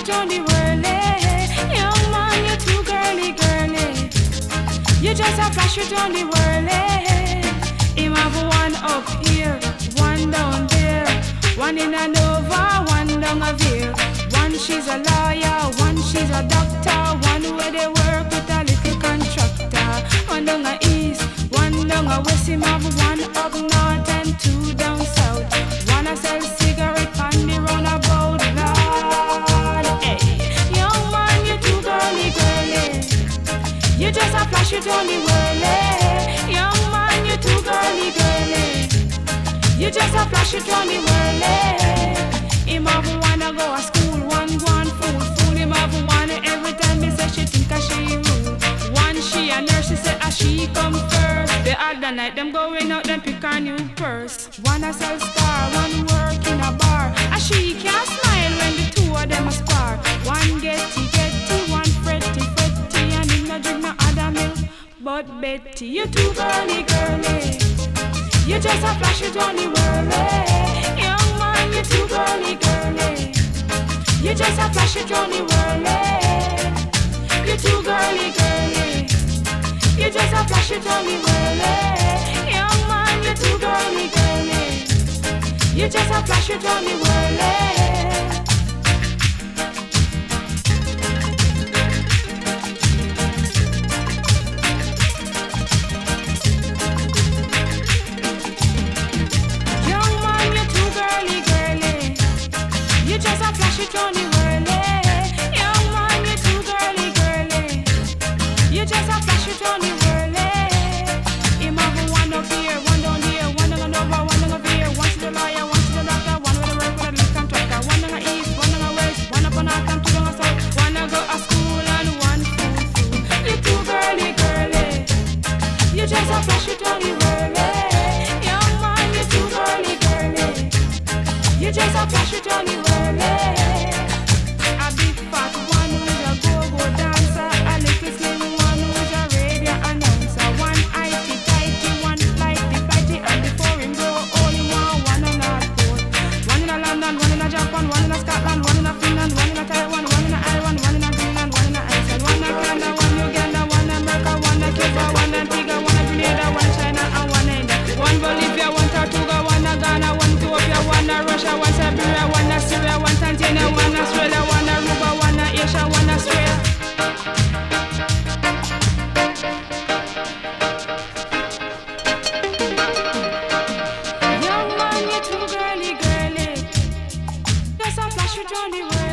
it on the whirly. Young man, you're too girly, girly. You just a flash it on the whirly. Him have one up here, one down there, one in a Nova, one down a Veer. One she's a lawyer, one she's a doctor, one where they work with a little contractor. One down a east, one down a west. Him have one up north and two down south. One a sell cigarette on the roundabout. Lord, hey, young man, you too girly, girly. You just a flash it on the whirly. Young man, you too girly, girly. You just a flash it on the whirly. Him have one a go a school, one go on fool. Him have one every time he say she think a she rude. One she a nurse, she say a she come first. The other night them going out, them pick a new purse. One a sell star, one work in a bar. A she can't smile when the two of them a spar. One getty, one fretty, and him no drink no other milk but Betty. You too girly, girly. You just a flash it on the whirly. Young man, you too girly, girly. You just a flash it on the whirly. You too girly, girly. You just a flash it on the whirly. Young man, you too girly, girly. You just a flash it on the whirly. You just a flash it on the whirly. Young man, you too girly, girly. You just a flash it on the whirly. Him have one up here, one down here, one down over, one down over here. One to the lawyer, one to the doctor, one with the work with a little contractor. One down the east, one down the west, one up on north and two down the south. One a go to school and one fool. You too girly, girly. You just a flash it on the whirly. Young man, you too girly, girly. You just a flash it on the whirly. A big fat one with a go-go dancer, a little slim one with a radio announcer. One itty tighty, one flighty, and before him grow old, him want one on North Pole. One in a London, one in a Japan, one in a Scotland, one in a Finland, one in a Taiwan, one in a Ireland, one in a Greenland, one in a Iceland, one in Canada, one in Uganda, one in America, one in Cuba, one in Antigua, one in Grenada, one in China, and one in India. One Bolivia, one Tortuga, one in Ghana, one Ethiopia, one in Russia, one Siberia, one in Syria, one Tanzania, one Australia, one Aruba, one Asia, one Australia. Young man, you too girly, girly. Just a flash it on the world.